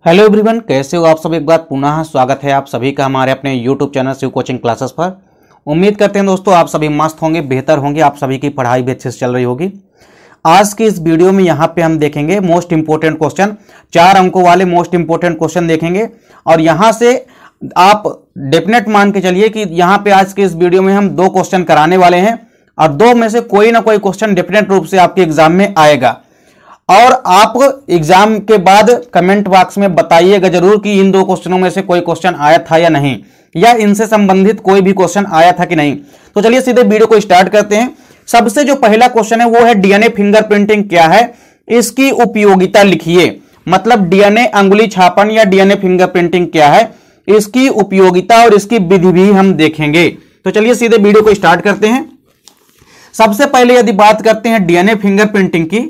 Hello everyone, कैसे हो आप सब। एक बार पुनः स्वागत है आप सभी का हमारे अपने YouTube channel Shiv coaching classes पर। उम्मीद करते हैं दोस्तों आप सभी मस्त होंगे, बेहतर होंगे, आप सभी की पढ़ाई भी अच्छे से चल रही होगी। आज की इस वीडियो में यहाँ पे हम देखेंगे मोस्ट इंपोर्टेंट क्वेश्चन, 4 अंकों वाले मोस्ट इंपोर्टेंट क्वेश्चन देखेंगे। और यहाँ से आप डेफिनेट मान के चलिए कि यहाँ पे आज के इस वीडियो में हम 2 क्वेश्चन कराने वाले हैं और 2 में से कोई ना कोई क्वेश्चन डेफिनेट रूप से आपके एग्जाम में आएगा। और आप एग्जाम के बाद कमेंट बॉक्स में बताइएगा जरूर कि इन 2 क्वेश्चनों में से कोई क्वेश्चन आया था या नहीं, या इनसे संबंधित कोई भी क्वेश्चन आया था कि नहीं। तो चलिए सीधे वीडियो को स्टार्ट करते हैं। सबसे जो पहला क्वेश्चन है वो है डीएनए फिंगरप्रिंटिंग क्या है, इसकी उपयोगिता लिखिए। मतलब डीएनए अंगुली छापन या डीएनए फिंगरप्रिंटिंग क्या है, इसकी उपयोगिता और इसकी विधि भी हम देखेंगे। तो चलिए सीधे वीडियो को स्टार्ट करते हैं। सबसे पहले यदि बात करते हैं डीएनए फिंगरप्रिंटिंग की,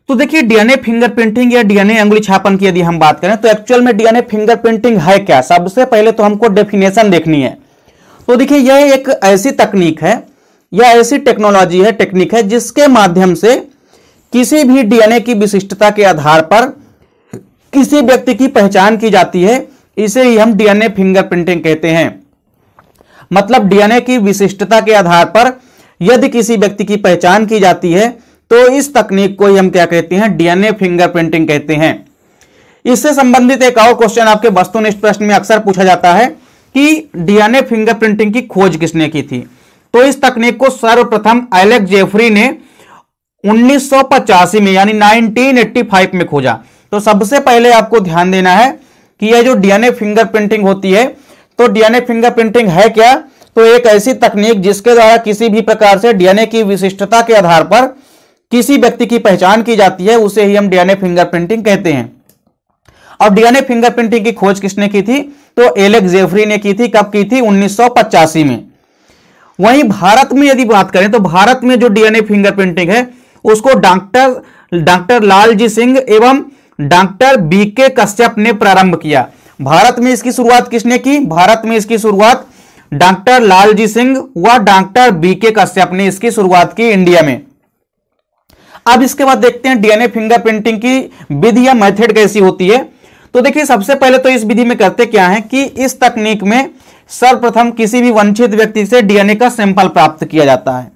तो देखिए डीएनए फिंगरप्रिंटिंग या डीएनए अंगुली छापन की यदि हम बात करें तो एक्चुअल में डीएनए फिंगरप्रिंटिंग है क्या। सबसे पहले तो हमको डेफिनेशन देखनी है। तो देखिए यह एक ऐसी तकनीक है या ऐसी टेक्नोलॉजी है, टेक्निक है जिसके माध्यम से किसी भी डीएनए की विशिष्टता के आधार पर किसी व्यक्ति की पहचान की जाती है। इसे ही हम डीएनए फिंगरप्रिंटिंग कहते हैं। मतलब डीएनए की विशिष्टता के आधार पर यदि किसी व्यक्ति की पहचान की जाती है तो इस तकनीक को ही हम क्या कहते हैं, डीएनए फिंगरप्रिंटिंग कहते हैं। इससे संबंधित एक और क्वेश्चन आपके वस्तुनिष्ठ प्रश्न में अक्सर पूछा जाता है कि डीएनए फिंगरप्रिंटिंग की खोज किसने की थी। तो इस तकनीक को सर्वप्रथम एलेक्स जेफरी ने 1985 में यानी 1985 में खोजा। तो सबसे पहले आपको ध्यान देना है कि यह जो डीएनए फिंगरप्रिंटिंग होती है, तो डीएनए फिंगरप्रिंटिंग है क्या। तो एक ऐसी तकनीक जिसके द्वारा किसी भी प्रकार से डीएनए की विशिष्टता के आधार पर किसी व्यक्ति की पहचान की जाती है, उसे ही हम डीएनए फिंगरप्रिंटिंग कहते हैं। और डीएनए फिंगरप्रिंटिंग की खोज किसने की थी, तो एलेक्स जेफरी ने की थी। कब की थी, 1985 में। वहीं भारत में यदि बात करें तो भारत में जो डीएनए फिंगरप्रिंटिंग है उसको डॉक्टर लालजी सिंह एवं डॉक्टर बीके कश्यप ने प्रारंभ किया। भारत में इसकी शुरुआत किसने की, भारत में इसकी शुरुआत डॉक्टर लालजी सिंह व डॉक्टर बीके कश्यप ने इसकी शुरुआत की इंडिया में। अब इसके बाद देखते हैं डीएनए फिंगरप्रिंटिंग की विधि या मेथड कैसी होती है। तो देखिए सबसे पहले तो इस विधि में करते क्या है कि इस तकनीक में सर्वप्रथम किसी भी वंचित व्यक्ति से डीएनए का सैंपल प्राप्त किया जाता है।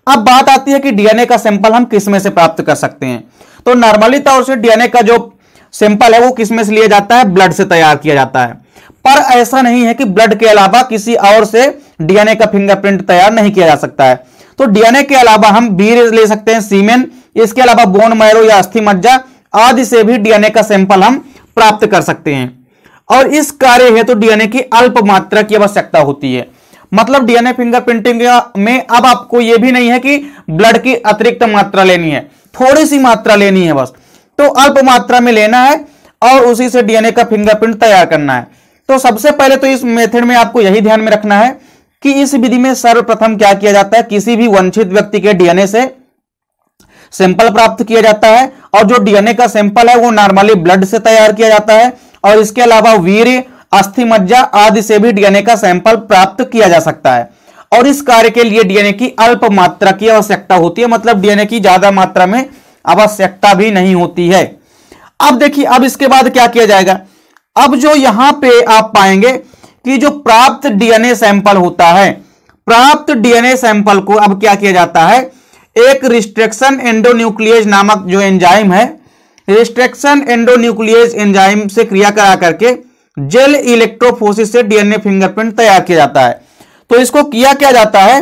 अब बात आती है कि डीएनए का सैंपल हम किस में से प्राप्त कर सकते हैं। तो नॉर्मली तौर से डीएनए का जो सैंपल है वो किस में से लिया जाता है, ब्लड से तैयार किया जाता है। पर ऐसा नहीं है कि ब्लड के अलावा किसी और से डीएनए का फिंगरप्रिंट तैयार नहीं किया जा सकता है। तो डीएनए के अलावा हम वीर्य ले सकते हैं, सीमेन, इसके अलावा बोन मैरो या अस्थि मज्जा आदि से भी डीएनए का सैंपल हम प्राप्त कर सकते हैं। और इस कार्य हेतु डीएनए की अल्प मात्रा की आवश्यकता होती है। मतलब डीएनए फिंगरप्रिंटिंग में अब आपको यह भी नहीं है कि ब्लड की अतिरिक्त मात्रा लेनी है, थोड़ी सी मात्रा लेनी है बस। तो अल्प मात्रा में लेना है और उसी से डीएनए का फिंगरप्रिंट तैयार करना है। तो सबसे पहले तो इस मेथड में आपको यही ध्यान में रखना है कि इस विधि में सर्वप्रथम क्या किया जाता है, किसी भी वंचित व्यक्ति के डीएनए से सैंपल प्राप्त किया जाता है। और जो डीएनए का सैंपल है वो नॉर्मली ब्लड से तैयार किया जाता है। और इसके अलावा वीर्य, अस्थि मज्जा आदि से भी डीएनए का सैंपल प्राप्त किया जा सकता है। और इस कार्य के लिए डीएनए की अल्प मात्रा की आवश्यकता होती है। मतलब डीएनए की ज्यादा मात्रा में आवश्यकता भी नहीं होती है। अब देखिए अब इसके बाद क्या किया जाएगा। अब जो यहां पे आप पाएंगे कि जो प्राप्त डीएनए सैंपल होता है, प्राप्त डीएनए सैंपल को अब क्या किया जाता है, एक रिस्ट्रिक्शन एंडोन्यूक्लियेज नामक जो एंजाइम है, रिस्ट्रिक्शन एंडोन्यूक्लियेज एंजाइम से क्रिया करा करके जेल इलेक्ट्रोफोरेसिस से डीएनए फिंगरप्रिंट तैयार किया जाता है। तो इसको किया क्या जाता है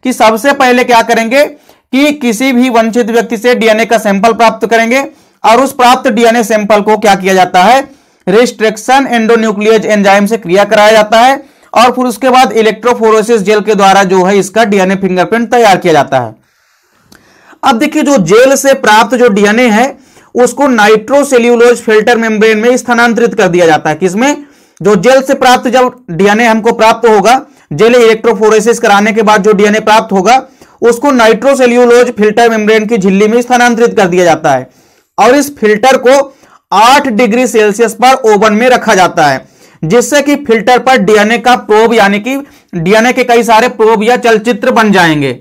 कि सबसे पहले क्या करेंगे कि किसी भी वंचित व्यक्ति से डीएनए का सैंपल प्राप्त करेंगे और उस प्राप्त डीएनए सैंपल को क्या किया जाता है, रिस्ट्रिक्शन एंडोन्यूक्लियेज एंजाइम से क्रिया कराया जाता है और फिर उसके बाद इलेक्ट्रोफोरेसिस जेल के द्वारा जो है इसका डीएनए फिंगरप्रिंट तैयार किया जाता है। अब देखिए जो जेल से प्राप्त जो डीएनए है उसको नाइट्रोसेल्यूलोज फिल्टर मेम्ब्रेन में स्थानांतरित कर दिया जाता है। किसमें, जो जेल से प्राप्त जब डीएनए हमको प्राप्त होगा, जेल इलेक्ट्रोफोरेसिस कराने के बाद जो डीएनए प्राप्त होगा उसको नाइट्रोसेल्यूलोज फिल्टर मेम्ब्रेन की झिल्ली में स्थानांतरित कर दिया जाता है। और इस फिल्टर को 8 डिग्री सेल्सियस पर ओवन में रखा जाता है, जिससे कि फिल्टर पर डीएनए का प्रोब यानी कि डीएनए के कई सारे प्रोब या चलचित्र बन जाएंगे।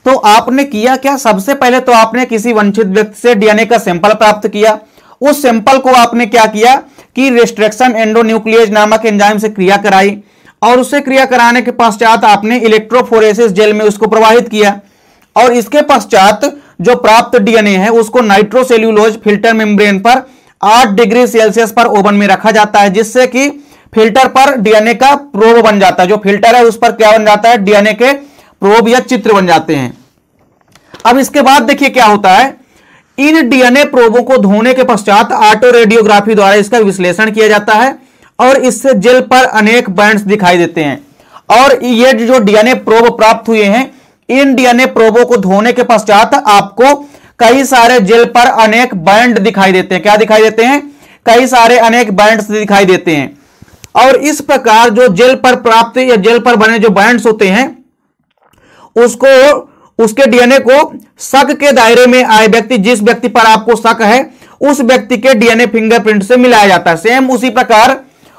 तो आपने किया क्या, सबसे पहले तो आपने किसी वंचित व्यक्ति से डीएनए का सैंपल प्राप्त किया। उस सैंपल को आपने क्या किया कि रिस्ट्रिक्शन एंडोन्यूक्लियेज नामक एंजाइम से क्रिया कराई, और उससे क्रिया कराने के पश्चात आपने इलेक्ट्रोफोरेसिस जेल में उसको प्रवाहित किया, और इसके पश्चात जो प्राप्त डीएनए है उसको नाइट्रोसेल्यूलोज फिल्टर मेम्ब्रेन पर 8 डिग्री सेल्सियस पर ओवन में रखा जाता है, जिससे कि फिल्टर पर डीएनए का प्रोब बन जाता है। जो फिल्टर है उस पर क्या बन जाता है, डीएनए के प्रोब या चित्र बन जाते हैं। अब इसके बाद देखिए क्या होता है, इन डीएनए प्रोबों को धोने के पश्चात ऑटो रेडियोग्राफी द्वारा इसका विश्लेषण किया जाता है, और इससे जेल पर अनेक बैंड्स दिखाई देते हैं। और ये जो डीएनए प्रोब प्राप्त हुए हैं, इन डीएनए प्रोबों को धोने के पश्चात आपको कई सारे जेल पर अनेक बैंड दिखाई देते हैं। क्या दिखाई देते हैं, कई सारे अनेक बैंड्स दिखाई देते हैं। और इस प्रकार जो जेल पर प्राप्त या जेल पर बने जो बैंड्स होते हैं, उसको उसके डीएनए को शक के दायरे में आए व्यक्ति, जिस व्यक्ति पर आपको शक है उस व्यक्ति के डीएनए फिंगरप्रिंट से मिलाया जाता है। सेम उसी प्रकार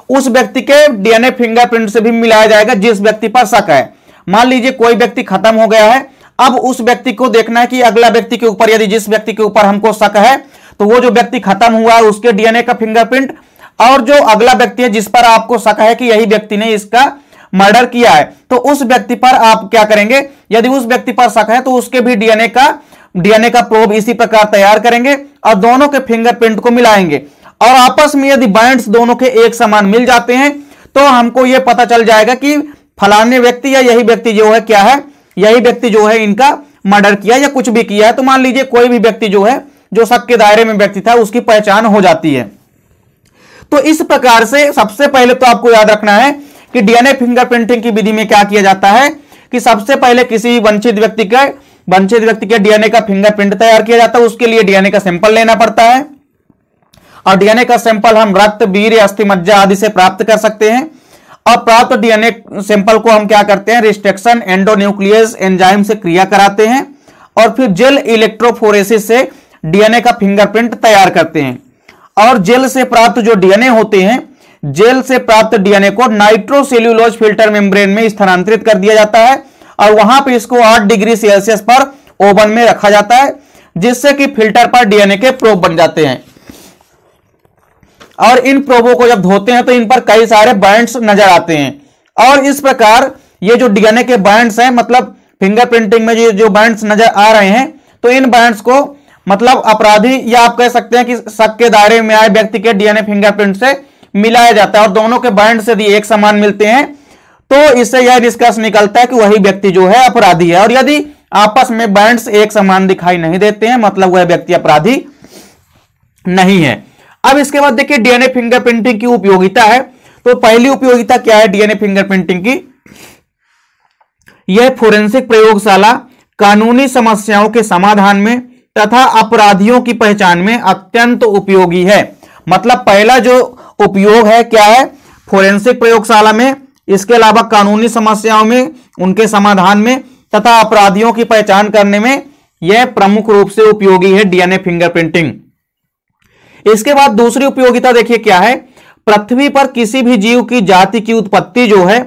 उस व्यक्ति के डीएनए फिंगरप्रिंट से भी मिलाया जाएगा जिस व्यक्ति पर शक है। मान लीजिए कोई व्यक्ति खत्म हो गया है, अब उस व्यक्ति को देखना है कि अगला व्यक्ति के ऊपर, यदि जिस व्यक्ति के ऊपर हमको शक है तो वो जो व्यक्ति खत्म हुआ है उसके डीएनए का फिंगरप्रिंट, और जो अगला व्यक्ति है जिस पर आपको शक है कि यही व्यक्ति ने इसका मर्डर किया है, तो उस व्यक्ति पर आप क्या करेंगे, यदि उस व्यक्ति पर शक है तो उसके भी डीएनए का प्रोब इसी प्रकार तैयार करेंगे और दोनों के फिंगरप्रिंट को मिलाएंगे, और आपस में यदि बैंड्स दोनों के एक समान मिल जाते हैं तो हमको यह पता चल जाएगा कि फलाने व्यक्ति या यही व्यक्ति जो है क्या है, यही व्यक्ति जो है इनका मर्डर किया या कुछ भी किया है। तो मान लीजिए कोई भी व्यक्ति जो है जो शक के दायरे में व्यक्ति था उसकी पहचान हो जाती है। तो इस प्रकार से सबसे पहले तो आपको याद रखना है कि डीएनए फिंगरप्रिंटिंग की विधि में क्या किया जाता है कि सबसे पहले किसी वंचित व्यक्ति के डीएनए का फिंगरप्रिंट तैयार किया जाता है। उसके लिए डीएनए का सैंपल लेना पड़ता है, और डीएनए का सैंपल हम रक्त, वीर्य, अस्थि मज्जा आदि से प्राप्त कर सकते हैं। और प्राप्त डीएनए सैंपल को हम क्या करते हैं, रिस्ट्रिक्शन एंडोन्यूक्लियेज एंजाइम से क्रिया कराते हैं, और फिर जेल इलेक्ट्रोफोरेसिस से डीएनए का फिंगरप्रिंट तैयार करते हैं। और जेल से प्राप्त जो डीएनए होते हैं, जेल से प्राप्त डीएनए को नाइट्रोसेल्यूलोज फिल्टर मेम्ब्रेन में स्थानांतरित कर दिया जाता है, और वहां पे इसको 8 डिग्री सेल्सियस पर ओवन में रखा जाता है, जिससे कि फिल्टर पर डीएनए के प्रोब बन जाते हैं। और इन प्रोबों को जब धोते हैं तो इन पर कई सारे बैंड्स नजर आते हैं, और इस प्रकार ये जो डीएनए के बैंड्स हैं, मतलब फिंगरप्रिंटिंग में जो बैंड्स नजर आ रहे हैं, तो इन बैंड्स को मतलब अपराधी या आप कह सकते हैं कि शक के दायरे में आए व्यक्ति के डीएनए फिंगरप्रिंट से मिलाया जाता है, और दोनों के बैंड्स यदि एक समान मिलते हैं तो इससे यह निष्कर्ष निकलता है कि वही व्यक्ति जो है अपराधी है। और यदि आपस में बैंड्स एक समान दिखाई नहीं देते हैं, मतलब वह व्यक्ति अपराधी नहीं है। अब इसके बाद देखिए डीएनए फिंगरप्रिंटिंग की उपयोगिता है। तो पहली उपयोगिता क्या है डीएनए फिंगरप्रिंटिंग की, यह फोरेंसिक प्रयोगशाला कानूनी समस्याओं के समाधान में तथा अपराधियों की पहचान में अत्यंत उपयोगी है। मतलब पहला जो उपयोग है क्या है, फोरेंसिक प्रयोगशाला में, इसके अलावा कानूनी समस्याओं में, उनके समाधान में तथा अपराधियों की पहचान करने में यह प्रमुख रूप से उपयोगी है डीएनए फिंगरप्रिंटिंग। इसके बाद दूसरी उपयोगिता देखिए क्या है, पृथ्वी पर किसी भी जीव की जाति की उत्पत्ति जो है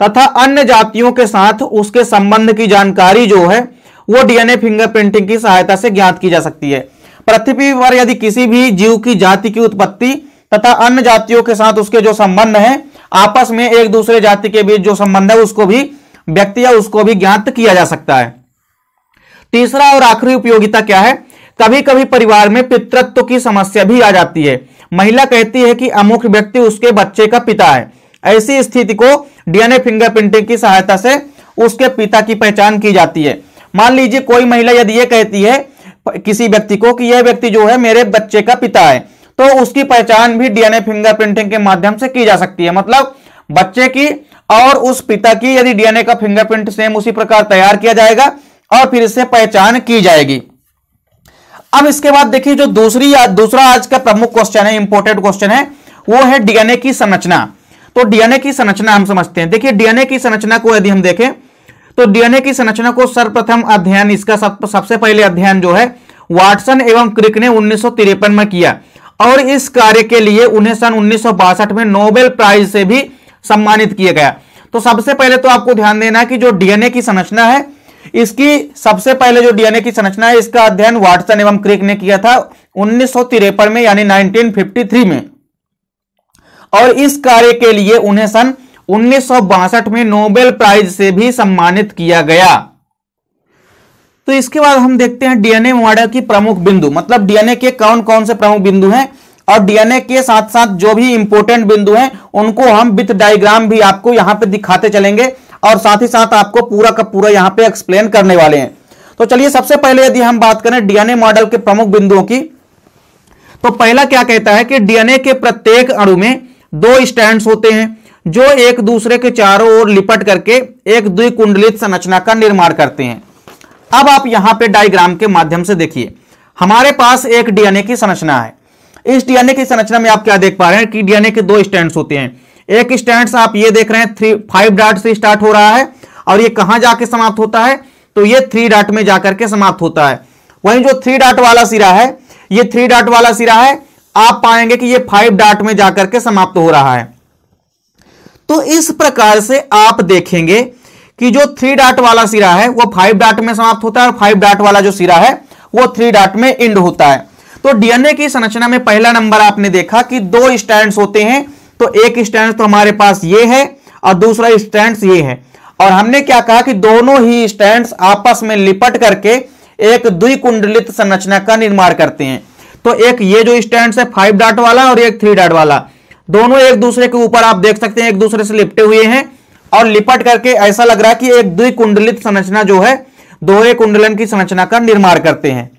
तथा अन्य जातियों के साथ उसके संबंध की जानकारी जो है वो डीएनए फिंगरप्रिंटिंग की सहायता से ज्ञात की जा सकती है। पृथ्वी पर यदि किसी भी जीव की जाति की उत्पत्ति तथा अन्य जातियों के साथ उसके जो संबंध है, आपस में एक दूसरे जाति के बीच जो संबंध है उसको भी व्यक्ति या उसको भी ज्ञात किया जा सकता है। तीसरा और आखिरी उपयोगिता क्या है, कभी कभी परिवार में पितृत्व की समस्या भी आ जाती है। महिला कहती है कि अमुक व्यक्ति उसके बच्चे का पिता है। ऐसी स्थिति को डीएनए फिंगरप्रिंटिंग की सहायता से उसके पिता की पहचान की जाती है। मान लीजिए कोई महिला यदि यह कहती है किसी व्यक्ति को कि यह व्यक्ति जो है मेरे बच्चे का पिता है, तो उसकी पहचान भी डीएनए फिंगरप्रिंटिंग के माध्यम से की जा सकती है। मतलब बच्चे की और उस पिता की यदि डीएनए का फिंगरप्रिंट सेम उसी प्रकार तैयार किया जाएगा और फिर इससे पहचान की जाएगी। अब इसके बाद देखिए जो दूसरा आज का प्रमुख क्वेश्चन है, इंपॉर्टेंट क्वेश्चन है, वो है डीएनए की संरचना। तो डीएनए की संरचना हम समझते हैं। देखिए डीएनए की संरचना को यदि हम देखें तो डीएनए की संरचना को सर्वप्रथम अध्ययन, इसका सबसे पहले अध्ययन जो है वाटसन एवं क्रिक ने 1953 में किया, और इस कार्य के लिए उन्हें सन 1962 में नोबेल प्राइज से भी सम्मानित किया गया। तो सबसे पहले तो आपको ध्यान देना है कि जो डीएनए की संरचना है इसकी सबसे पहले जो डीएनए की संरचना है इसका अध्ययन वाटसन एवं क्रिक ने किया था 1953 में, यानी 1953 में, और इस कार्य के लिए उन्हें सन 1962 में नोबेल प्राइज से भी सम्मानित किया गया। तो इसके बाद हम देखते हैं डीएनए मॉडल की प्रमुख बिंदु, मतलब डीएनए के कौन कौन से प्रमुख बिंदु हैं, और डीएनए के साथ साथ जो भी इंपॉर्टेंट बिंदु हैं उनको हम विथ डायग्राम भी आपको यहां पे दिखाते चलेंगे, और साथ ही साथ आपको पूरा का पूरा यहां पे एक्सप्लेन करने वाले हैं। तो चलिए सबसे पहले यदि हम बात करें डीएनए मॉडल के प्रमुख बिंदुओं की, तो पहला क्या कहता है कि डीएनए के प्रत्येक अणु में 2 स्ट्रैंड्स होते हैं जो एक दूसरे के चारों ओर लिपट करके एक द्विकुंडलित संरचना का निर्माण करते हैं। अब आप यहां पे डायग्राम के माध्यम से देखिए, हमारे पास एक डीएनए की संरचना है। इस डीएनए की संरचना में आप क्या देख पा रहे हैं कि डीएनए के 2 स्ट्रैंड्स होते हैं। एक स्ट्रैंड्स आप ये देख रहे हैं 5 डॉट से स्टार्ट हो रहा है, और ये कहां जाके समाप्त होता है, तो ये 3 डॉट में जाकर के समाप्त होता है। वहीं जो 3 डॉट वाला सिरा है, ये 3 डॉट वाला सिरा है, आप पाएंगे कि ये 5 डॉट में जाकर के समाप्त हो रहा है। तो इस प्रकार से आप देखेंगे कि जो 3 डॉट वाला सिरा है वो 5 डॉट में समाप्त होता है, और 5 डॉट वाला जो सिरा है वो 3 डॉट में एंड होता है। तो डीएनए की संरचना में पहला नंबर आपने देखा कि 2 स्ट्रैंड्स होते हैं, तो एक स्ट्रैंड तो हमारे पास ये है और दूसरा स्ट्रैंड ये है, और हमने क्या कहा कि दोनों ही स्ट्रैंड्स आपस में लिपट करके एक द्विकुंडलित संरचना का निर्माण करते हैं। तो एक ये जो स्ट्रैंड्स है 5 डॉट वाला और एक 3 डॉट वाला, दोनों एक दूसरे के ऊपर आप देख सकते हैं एक दूसरे से लिपटे हुए हैं, और लिपट करके ऐसा लग रहा है कि एक द्विकुंडलित संरचना जो है दोहरे कुंडलन की संरचना का निर्माण करते हैं।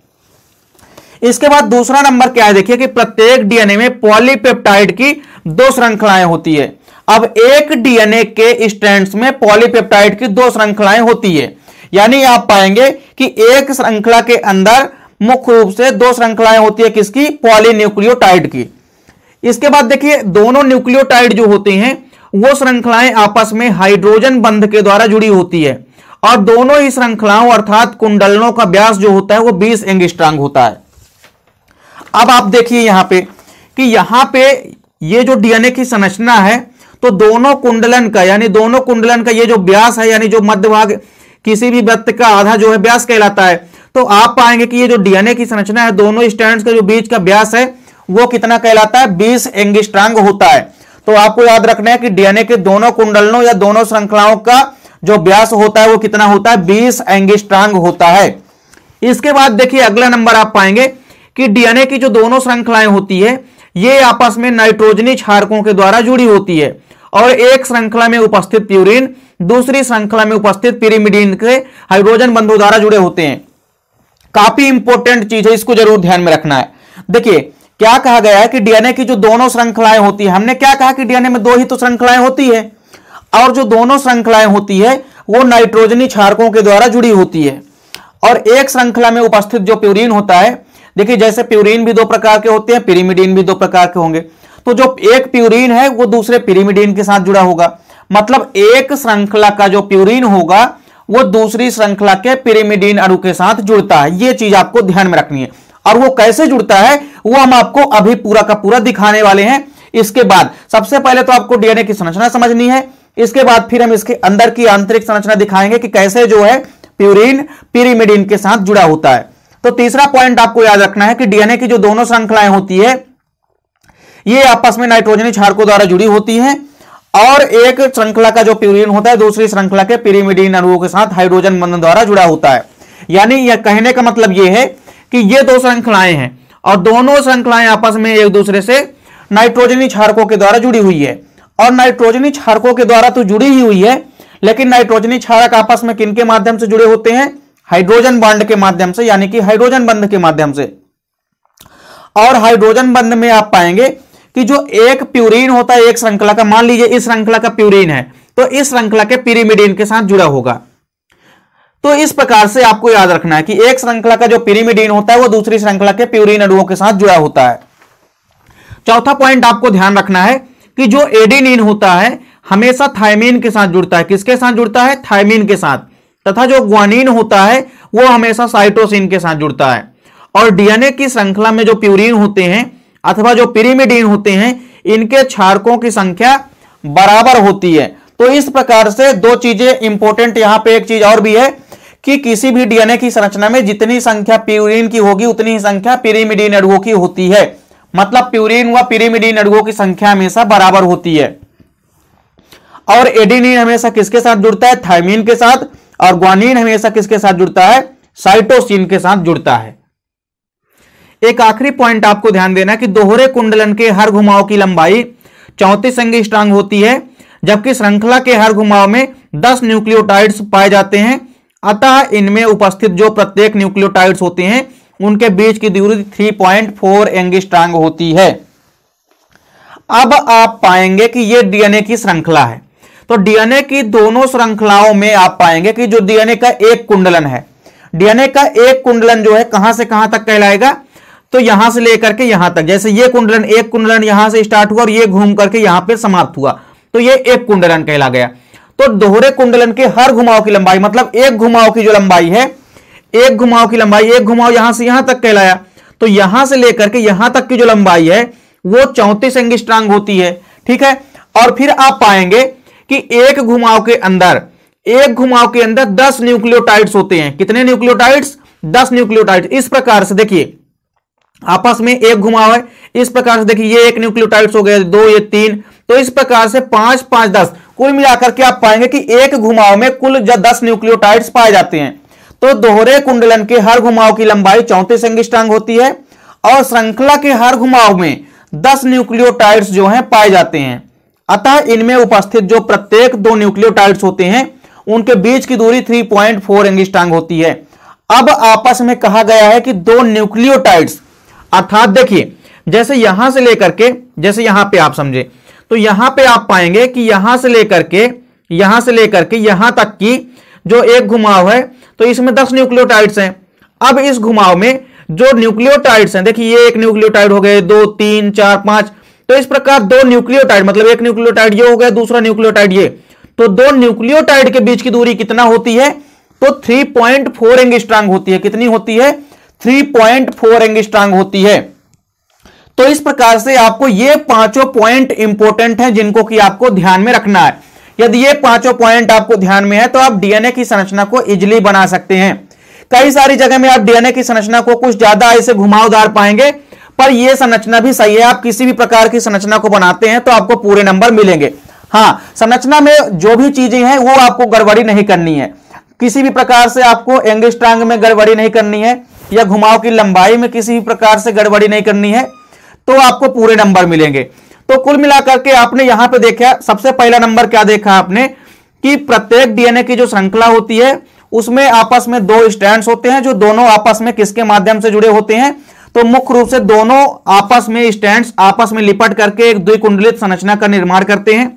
इसके बाद दूसरा नंबर क्या है, देखिए कि प्रत्येक डीएनए में पॉलीपेप्टाइड की 2 श्रृंखलाएं होती है। अब एक डीएनए के स्ट्रैंड्स में पॉलीपेप्टाइड की 2 श्रृंखलाएं होती है, यानी आप पाएंगे कि एक श्रृंखला के अंदर मुख्य रूप से 2 श्रृंखलाएं होती है, किसकी, पॉलीन्यूक्लियोटाइड की। इसके बाद देखिए दोनों न्यूक्लियोटाइड जो होते हैं वो श्रृंखलाएं आपस में हाइड्रोजन बंध के द्वारा जुड़ी होती है, और दोनों ही श्रृंखलाओं अर्थात कुंडलनों का व्यास जो होता है वो 20 एंगस्ट्रॉम होता है। अब आप देखिए यहां पे कि यहां पे ये जो डीएनए की संरचना है, तो दोनों कुंडलन का, यानी दोनों कुंडलन का ये जो व्यास है, यानी जो मध्य भाग किसी भी वृत्त का आधा जो है व्यास कहलाता है, तो आप पाएंगे कि ये जो डीएनए की संरचना है दोनों स्ट्रैंड्स का जो बीच का व्यास है वो कितना कहलाता है, 20 एंगस्ट्रॉम होता है। तो आपको याद रखना है कि डीएनए के दोनों कुंडलनों या दोनों श्रृंखलाओं का जो व्यास होता है वो कितना होता है, 20 एंगस्ट्रॉम होता है। इसके बाद देखिए अगला नंबर आप पाएंगे कि डीएनए की जो दोनों श्रृंखलाएं होती है ये आपस में नाइट्रोजनी क्षारकों के द्वारा जुड़ी होती है, और एक श्रृंखला में उपस्थित प्यूरिन दूसरी श्रृंखला में उपस्थित पिरिमिडीन के हाइड्रोजन बंधों द्वारा जुड़े होते हैं। काफी इंपॉर्टेंट चीज है, इसको जरूर ध्यान में रखना है। देखिए क्या कहा गया है कि डीएनए की जो दोनों श्रृंखलाएं होती है, हमने क्या कहा कि डीएनए में 2 ही तो श्रृंखलाएं होती है, और जो दोनों श्रृंखलाएं होती है वो नाइट्रोजनी क्षारकों के द्वारा जुड़ी होती है। और एक श्रृंखला में उपस्थित जो प्यूरिन होता है, देखिए जैसे प्यूरिन भी 2 प्रकार के होते हैं, पिरिमिडीन भी 2 प्रकार के होंगे, तो जो एक प्यूरिन है वो दूसरे पिरिमिडीन के साथ जुड़ा होगा, मतलब एक श्रृंखला का जो प्यूरिन होगा वो दूसरी श्रृंखला के पिरिमिडीन अणु के साथ जुड़ता है। ये चीज आपको ध्यान में रखनी है, और वो कैसे जुड़ता है वो हम आपको अभी पूरा का पूरा दिखाने वाले हैं। इसके बाद सबसे पहले तो आपको डीएनए की संरचना समझनी है, इसके बाद फिर हम इसके अंदर की आंतरिक संरचना दिखाएंगे कि कैसे जो है प्यूरिन पिरिमिडीन के साथ जुड़ा होता है। तो तीसरा पॉइंट आपको याद रखना है कि डीएनए की जो दोनों श्रृंखलाएं होती है ये आपस में नाइट्रोजनी क्षारकों द्वारा जुड़ी होती हैं, और एक श्रृंखला का जो प्यूरिन होता है दूसरी श्रृंखला के पिरिमिडीन अणुओं के साथ हाइड्रोजन बंधन द्वारा जुड़ा होता है। यानी यह कहने का मतलब यह है कि ये 2 श्रृंखलाएं हैं, और दोनों श्रृंखलाएं आपस में एक दूसरे से नाइट्रोजनी क्षारकों के द्वारा जुड़ी हुई है, और नाइट्रोजनी क्षारकों के द्वारा तो जुड़ी ही हुई है, लेकिन नाइट्रोजनी क्षारक आपस में किनके माध्यम से जुड़े होते हैं, हाइड्रोजन बॉन्ड के माध्यम से, यानी कि हाइड्रोजन बंध के माध्यम से। और हाइड्रोजन बंध में आप पाएंगे कि जो एक प्यूरिन होता है एक श्रृंखला का, मान लीजिए इस श्रृंखला का प्यूरिन है तो इस श्रृंखला के पिरिमिडीन के साथ जुड़ा होगा। तो इस प्रकार से आपको याद रखना है कि एक श्रृंखला का जो पिरिमिडीन होता है वो दूसरी श्रृंखला के प्यूरिन अणुओं के साथ जुड़ा होता है। चौथा पॉइंट आपको ध्यान रखना है कि जो एडेनिन होता है हमेशा थायमिन के साथ जुड़ता है। किसके साथ जुड़ता है, थायमिन के साथ। तथा जो ग्वानिन होता है वो हमेशा साइटोसिन के साथ जुड़ता है। और डीएनए की श्रृंखला में जो प्यूरिन होते हैं अथवा जो पिरिमिडीन होते हैं इनके क्षारकों की संख्या बराबर होती है। तो इस प्रकार से 2 चीजें इंपॉर्टेंट, यहां पे एक चीज और भी है कि किसी भी डीएनए की संरचना में जितनी संख्या प्यूरिन की होगी उतनी ही संख्या पिरिमिडीन अणुओं की होती है। मतलब प्यूरिन व पिरिमिडीन अणुओं की संख्या हमेशा बराबर होती है। और एडेनिन हमेशा किसके साथ जुड़ता है? थायमिन के साथ। और ग्वानिन हमेशा किसके साथ जुड़ता है? साइटोसिन के साथ जुड़ता है। एक आखिरी पॉइंट आपको ध्यान देना है कि दोहरे कुंडलन के हर घुमाव की लंबाई 34 एंगस्ट्रॉम होती है, जबकि श्रृंखला के हर घुमाव में 10 न्यूक्लियोटाइड्स पाए जाते हैं। अतः इनमें उपस्थित जो प्रत्येक न्यूक्लियोटाइड्स होते हैं उनके बीच की दूरी 3.4 एंगस्ट्रॉम होती है। अब आप पाएंगे कि यह डीएनए की श्रृंखला है। तो डीएनए की दोनों श्रृंखलाओं में आप पाएंगे कि जो डीएनए का एक कुंडलन है, डीएनए का एक कुंडलन जो है कहां से कहां तक कहलाएगा? तो यहां से लेकर के यहां तक। जैसे ये कुंडलन, एक कुंडलन यहां से स्टार्ट हुआ और ये घूम करके यहां पे समाप्त हुआ, तो ये एक कुंडलन कहला गया। तो दोहरे कुंडलन के हर घुमाव की लंबाई, मतलब एक घुमाव की जो लंबाई है, एक घुमाव की लंबाई, एक घुमाव यहां से यहां तक कहलाया, तो यहां से लेकर के यहां तक की जो लंबाई है वो 34 एंगस्ट्रॉम होती है। ठीक है। और फिर आप पाएंगे कि एक घुमाव के अंदर 10 न्यूक्लियोटाइड्स होते हैं। कितने न्यूक्लियोटाइड्स? 10 न्यूक्लियोटाइड्स। इस प्रकार से देखिए, आपस में एक घुमाव है, इस प्रकार से देखिए, ये एक न्यूक्लियोटाइड्स हो गए, 2, ये 3, तो इस प्रकार से 5, 5, 10, कुल मिलाकर के आप पाएंगे कि एक घुमाव में कुल 10 न्यूक्लियोटाइड्स पाए जाते हैं। तो दोहरे कुंडलन के हर घुमाव की लंबाई 34 एंगस्ट्रॉम होती है और श्रृंखला के हर घुमाव में 10 न्यूक्लियोटाइड्स जो हैं पाए जाते हैं। अतः इनमें उपस्थित जो प्रत्येक 2 न्यूक्लियोटाइड्स होते हैं उनके बीच की दूरी 3.4 एंगस्ट्रॉम होती है। अब आपस में कहा गया है कि 2 न्यूक्लियोटाइड्स, अर्थात देखिए जैसे यहां से लेकर के, जैसे यहां पे आप समझे, तो यहां पे आप पाएंगे कि यहां से लेकर के यहां तक की जो एक घुमाव है, तो इसमें 10 न्यूक्लियोटाइड्स हैं। अब इस घुमाव में जो न्यूक्लियोटाइड्स हैं, देखिए ये एक न्यूक्लियोटाइड हो गए, 2, 3, 4, 5, तो इस प्रकार 2 न्यूक्लियोटाइड, मतलब एक न्यूक्लियोटाइड ये हो गया, दूसरा न्यूक्लियोटाइड ये, तो 2 न्यूक्लियोटाइड के बीच की दूरी कितना होती है? तो 3.4 एंगस्ट्रॉम होती है। कितनी होती है? 3.4 एंगस्ट्रॉम होती है। तो इस प्रकार से आपको ये पांचों पॉइंट इंपॉर्टेंट हैं जिनको कि आपको ध्यान में रखना है। यदि ये पांचों पॉइंट आपको ध्यान में है तो आप डीएनए की संरचना को इजीली बना सकते हैं। कई सारी जगह में आप डीएनए की संरचना को कुछ ज्यादा ऐसे घुमावदार पाएंगे, पर यह संरचना भी सही है। आप किसी भी प्रकार की संरचना को बनाते हैं तो आपको पूरे नंबर मिलेंगे। हाँ, संरचना में जो भी चीजें हैं वो आपको गड़बड़ी नहीं करनी है। किसी भी प्रकार से आपको एंगस्ट्रॉम में गड़बड़ी नहीं करनी है या घुमाव की लंबाई में किसी भी प्रकार से गड़बड़ी नहीं करनी है, तो आपको पूरे नंबर मिलेंगे। तो कुल मिलाकर के आपने यहां पे देखा, सबसे पहला नंबर क्या देखा आपने कि प्रत्येक डीएनए की जो श्रृंखला होती है उसमें आपस में 2 स्ट्रैंड्स होते हैं जो दोनों आपस में किसके माध्यम से जुड़े होते हैं? तो मुख्य रूप से दोनों आपस में स्ट्रैंड्स आपस में लिपट करके एक द्विकुंडलित संरचना का निर्माण करते हैं।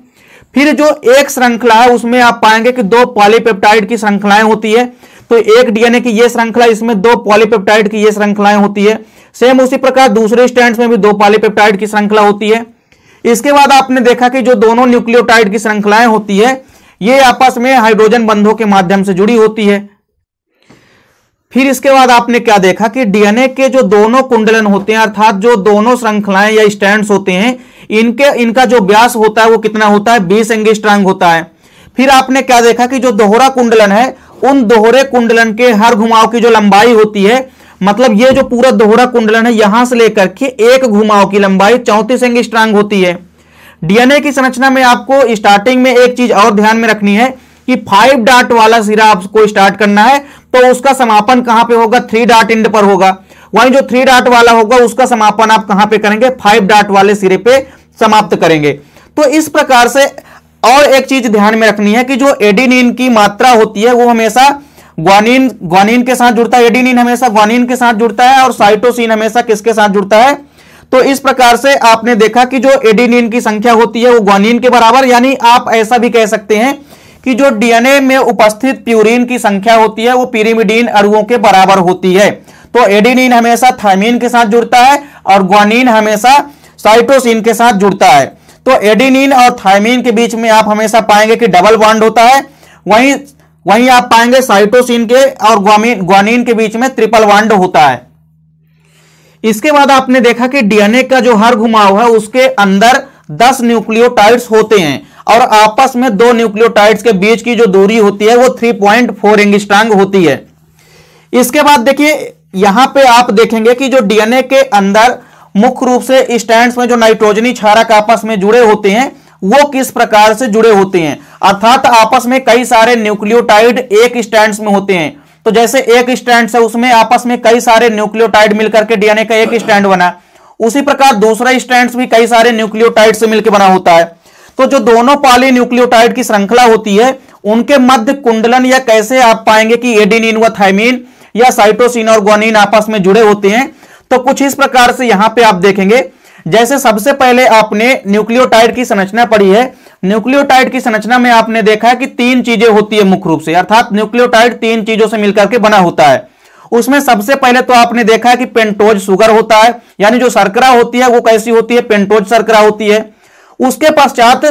फिर जो एक श्रृंखला है उसमें आप पाएंगे कि 2 पॉलीपेप्टाइड की श्रृंखलाएं होती है। तो एक डीएनए की ये श्रृंखला, इसमें 2 पॉलीपेप्टाइड की ये श्रृंखलाएं होती है। सेम उसी प्रकार दूसरे स्ट्रैंड्स में भी 2 पॉलीपेप्टाइड की श्रृंखला होती है। इसके बाद आपने देखा कि जो दोनों न्यूक्लियोटाइड की श्रृंखलाएं होती है ये आपस में हाइड्रोजन बंधों के माध्यम से जुड़ी होती है। फिर इसके बाद आपने क्या देखा कि डीएनए के जो दोनों कुंडलन होते हैं, अर्थात जो दोनों श्रृंखलाएं या स्ट्रैंड्स होते हैं, इनका जो व्यास होता है वो कितना होता है? 20 एंगस्ट्रॉम होता है। फिर आपने क्या देखा कि जो दोहरा कुंडलन है उन दोहरे कुंडलन के हर घुमाव की जो लंबाई होती है, मतलब ये जो पूरा दोहरा कुंडलन है यहां से लेकर के एक घुमाव की लंबाई 34 एंगस्ट्रॉम होती है। डीएनए की संरचना में आपको स्टार्टिंग में एक चीज और ध्यान में रखनी है कि 5 डॉट वाला सिरा आपको स्टार्ट करना है तो उसका समापन कहां पे होगा? 3 डॉट एंड पर होगा। वहीं जो 3 डॉट वाला होगा उसका समापन आप कहां पे करेंगे? 5 डॉट वाले सिरे पे समाप्त करेंगे। तो इस प्रकार से और एक चीज ध्यान में रखनी है कि जो एडेनिन की मात्रा होती है वो हमेशा ग्वानिन के साथ जुड़ता है। एडेनिन हमेशा ग्वानिन के साथ जुड़ता है और साइटोसिन हमेशा किसके साथ जुड़ता है? तो इस प्रकार से आपने देखा कि जो एडेनिन की संख्या होती है वो ग्वानिन के बराबर, यानी आप ऐसा भी कह सकते हैं कि जो डीएनए में उपस्थित प्यूरिन की संख्या होती है वो पिरिमिडीन अणुओं के बराबर होती है। तो एडेनिन हमेशा थायमिन के साथ जुड़ता है और ग्वानिन हमेशा साइटोसिन के साथ जुड़ता है। तो एडेनिन और थायमिन के बीच में आप हमेशा पाएंगे कि डबल बॉन्ड होता है। वहीं आप पाएंगे साइटोसिन के और ग्वानिन के बीच में ट्रिपल बॉन्ड होता है। इसके बाद आपने देखा कि डीएनए का जो हर घुमाव है उसके अंदर 10 न्यूक्लियोटाइड्स होते हैं और आपस में 2 न्यूक्लियोटाइड्स के बीच की जो दूरी होती है वो 3.4 एंगस्ट्रॉम होती है। इसके बाद देखिए यहां पे आप देखेंगे कि जो डीएनए के अंदर मुख्य रूप से स्ट्रैंड्स में जो नाइट्रोजनी क्षारक आपस में जुड़े होते हैं वो किस प्रकार से जुड़े होते हैं, अर्थात आपस में कई सारे न्यूक्लियोटाइड एक स्ट्रैंड्स में होते हैं। तो जैसे एक स्ट्रैंड्स है उसमें आपस में कई सारे न्यूक्लियोटाइड मिलकर के डीएनए का एक स्ट्रैंड बना, उसी प्रकार दूसरा स्ट्रैंड्स भी कई सारे न्यूक्लियोटाइड से मिलकर बना होता है। तो जो दोनों पॉलीन्यूक्लियोटाइड की श्रृंखला होती है उनके मध्य कुंडलन या कैसे आप पाएंगे कि एडेनिन व थाइमिन या साइटोसिन और ग्वानिन आपस में जुड़े होते हैं। तो कुछ इस प्रकार से यहां पे आप देखेंगे, जैसे सबसे पहले आपने न्यूक्लियोटाइड की संरचना पढ़ी है। न्यूक्लियोटाइड की संरचना में आपने देखा है कि तीन चीजें होती है मुख्य रूप से, अर्थात न्यूक्लियोटाइड तीन चीजों से मिलकर के बना होता है। उसमें सबसे पहले तो आपने देखा है कि पेंटोज शुगर होता है, यानी जो शर्करा होती है वो कैसी होती है, पेंटोज शर्करा होती है। उसके पश्चात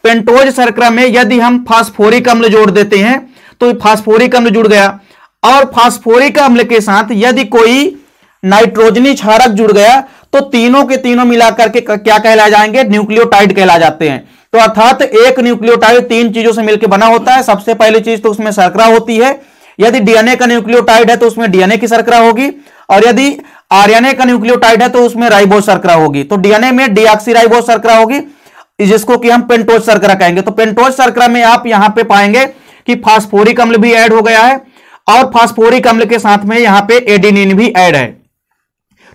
पेंटोज शर्करा में यदि हम फास्फोरिक अम्ल जोड़ देते हैं तो फास्फोरिक अम्ल जुड़ गया, और फास्फोरिक अम्ल के साथ यदि कोई नाइट्रोजनी क्षारक जुड़ गया तो तीनों के तीनों मिलाकर के क्या कहला जाएंगे, न्यूक्लियोटाइड कहला जाते हैं। तो अर्थात एक न्यूक्लियोटाइड तीन चीजों से मिलकर बना होता है। सबसे पहली चीज तो उसमें शर्करा होती है, यदि डीएनए का न्यूक्लियोटाइड है तो उसमें डीएनए की शर्करा होगी, और यदि आरएनए का न्यूक्लियोटाइड है तो उसमें राइबोज शर्करा होगी। तो डीएनए में डीऑक्सीराइबोज शर्करा होगी जिसको कि हम पेंटोज शर्करा कहेंगे। तो पेंटोज शर्करा में आप यहां पे पाएंगे कि फास्फोरिक अम्ल भी ऐड हो गया है, और फास्फोरिक अम्ल के साथ में यहां पे एडेनिन भी ऐड है।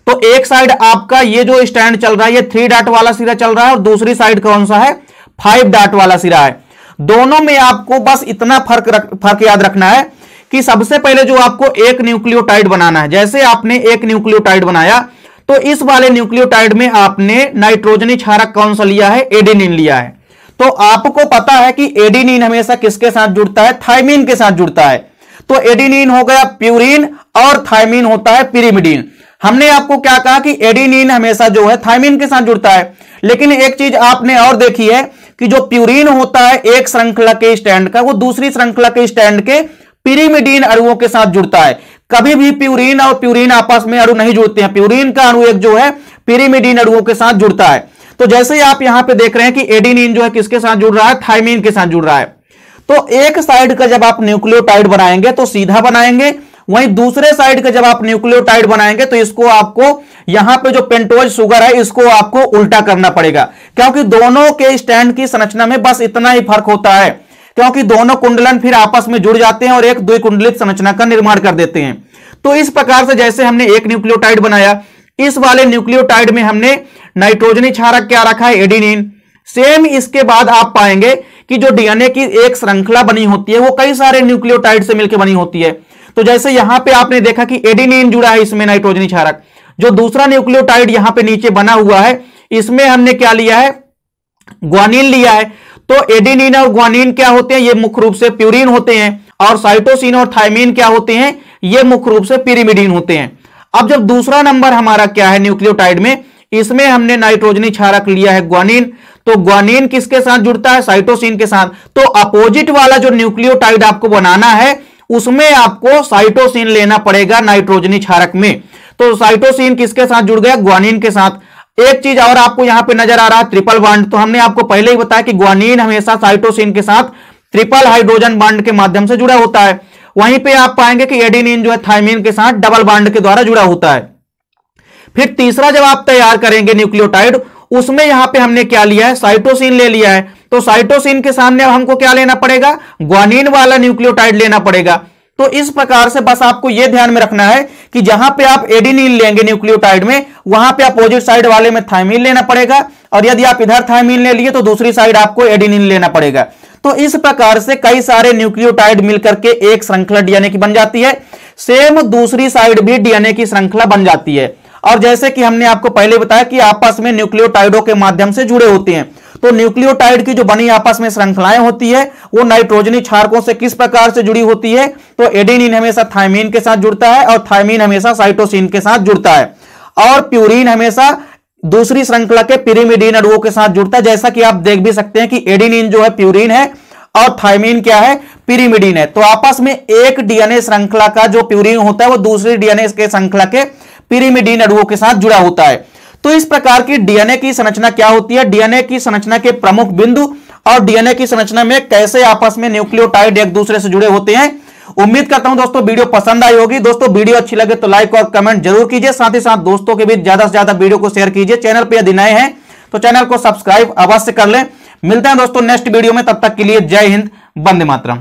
तो एक साइड आपका ये जो स्टैंड चल रहा है ये 3 डॉट वाला सिरा चल रहा है, और दूसरी साइड कौन सा है, 5 डॉट वाला सिरा है। दोनों में आपको बस इतना फर्क याद रखना है कि सबसे पहले जो आपको एक न्यूक्लियोटाइड बनाना है, जैसे आपने एक न्यूक्लियोटाइड बनाया तो इस वाले न्यूक्लियोटाइड में आपने नाइट्रोजनी क्षारक कौन सा लिया है, एडेनिन लिया है। तो आपको पता है कि एडेनिन हमेशा किसके साथ जुड़ता है, थाइमिन के साथ जुड़ता है। तो एडेनिन हो गया प्यूरिन और थाइमिन होता है पिरिमिडिन। हमने आपको क्या कहा कि एडेनिन हमेशा जो है थाइमिन के साथ जुड़ता है, लेकिन एक चीज आपने और देखी है कि जो प्यूरिन होता है एक श्रृंखला के स्टैंड का, वो दूसरी श्रृंखला के स्टैंड के पिरिमिडीन अणुओं के साथ जुड़ता है। कभी भी प्यूरिन और प्यूरिन आपस में अणु नहीं जुड़ते हैं, प्यूरिन का अणु एक जो है पिरिमिडीन अणुओं के साथ जुड़ता है। तो जैसे आप यहां पे देख रहे हैं कि एडेनिन जो है किसके साथ जुड़ रहा है, थाइमिन के साथ जुड़ रहा है। तो एक साइड का जब आप न्यूक्लियोटाइड बनाएंगे तो सीधा बनाएंगे, वहीं दूसरे साइड का जब आप न्यूक्लियोटाइड बनाएंगे तो इसको आपको यहां पे जो पेंटोज शुगर है इसको आपको उल्टा करना पड़ेगा, क्योंकि दोनों के स्टैंड की संरचना में बस इतना ही फर्क होता है, क्योंकि दोनों कुंडलन फिर आपस में जुड़ जाते हैं और एक द्विकुंडलित संरचना का निर्माण कर देते हैं। तो इस प्रकार से जैसे हमने एक न्यूक्लियोटाइड बनाया, इस वाले न्यूक्लियोटाइड में हमने नाइट्रोजनी क्षारक क्या रखा है, एडेनिन। सेम इसके बाद आप पाएंगे कि जो डीएनए की एक श्रृंखला बनी होती है वो कई सारे न्यूक्लियोटाइड से मिलकर बनी होती है। तो जैसे यहां पे आपने देखा कि एडेनिन जुड़ा है इसमें नाइट्रोजनी क्षारक, जो दूसरा न्यूक्लियोटाइड यहां पे नीचे बना हुआ है इसमें हमने क्या लिया है, ग्वानिन लिया है। तो एडेनिन और ग्वानिन क्या होते हैं, ये मुख्य रूप से प्यूरिन होते हैं, और साइटोसिन और थाइमिन क्या होते हैं, ये मुख्य रूप से पिरिमिडीन होते हैं। अब जब दूसरा नंबर हमारा क्या है न्यूक्लियोटाइड में, इसमें हमने नाइट्रोजनी क्षारक लिया है ग्वानिन, तो ग्वानिन किसके साथ जुड़ता है, साइटोसिन के साथ। तो अपोजिट वाला जो न्यूक्लियोटाइड आपको बनाना है उसमें आपको साइटोसिन लेना पड़ेगा नाइट्रोजनी क्षारक में। तो साइटोसिन किसके साथ जुड़ गया, ग्वानिन के साथ। एक चीज और आपको यहां पे नजर आ रहा है, ट्रिपल बॉन्ड। तो हमने आपको पहले ही बताया कि ग्वानिन हमेशा साइटोसिन के साथ ट्रिपल हाइड्रोजन बॉन्ड के माध्यम से जुड़ा होता है। वहीं पे आप पाएंगे कि एडेनिन जो है थाइमिन के साथ डबल बॉन्ड के द्वारा जुड़ा होता है। फिर तीसरा जब आप तैयार करेंगे न्यूक्लियोटाइड, उसमें यहां पे हमने क्या लिया है, साइटोसिन ले लिया है। तो साइटोसिन के सामने अब हमको क्या लेना पड़ेगा, ग्वानिन वाला न्यूक्लियोटाइड लेना पड़ेगा। तो इस प्रकार से बस आपको यह ध्यान में रखना है कि जहां पे आप एडेनिन लेंगे न्यूक्लियोटाइड में, वहां पे अपोजिट साइड वाले में थाइमिन लेना पड़ेगा, और यदि आप इधर थाइमिन ले लिए तो दूसरी साइड आपको एडेनिन लेना पड़ेगा। तो इस प्रकार से कई सारे न्यूक्लियोटाइड मिलकर के एक श्रृंखला डीएनए की बन जाती है। सेम दूसरी साइड भी डीएनए की श्रृंखला बन जाती है। और जैसे कि हमने आपको पहले बताया कि आपस में न्यूक्लियोटाइडों के माध्यम से जुड़े होते हैं, तो न्यूक्लियोटाइड की जो बनी आपस में श्रृंखलाएं होती है वो नाइट्रोजनी क्षारकों से किस प्रकार से जुड़ी होती है, तो एडेनिन हमेशा थाइमिन के साथ जुड़ता है, और थाइमिन हमेशा साइटोसिन के साथ जुड़ता है, और प्यूरिन हमेशा दूसरी श्रृंखला के पिरिमिडीन अणुओं के साथ जुड़ता है। जैसा कि आप देख भी सकते हैं कि एडेनिन जो है प्यूरिन है और थाइमिन क्या है, पिरिमिडीन है। तो आपस में एक डीएनए श्रृंखला का जो प्यूरिन होता है वो दूसरी डीएनए के श्रृंखला के पिरिमिडीन अणुओं के साथ जुड़ा होता है। तो इस प्रकार की डीएनए की संरचना क्या होती है, डीएनए की संरचना के प्रमुख बिंदु और डीएनए की संरचना में कैसे आपस में न्यूक्लियोटाइड एक दूसरे से जुड़े होते हैं, उम्मीद करता हूं दोस्तों वीडियो पसंद आई होगी। दोस्तों वीडियो अच्छी लगे तो लाइक और कमेंट जरूर कीजिए, साथ ही साथ दोस्तों के बीच ज्यादा से ज्यादा वीडियो को शेयर कीजिए। चैनल पर यदि नए हैं तो चैनल को सब्सक्राइब अवश्य कर लें। मिलते हैं दोस्तों नेक्स्ट वीडियो में, तब तक के लिए जय हिंद, वंदे मातरम।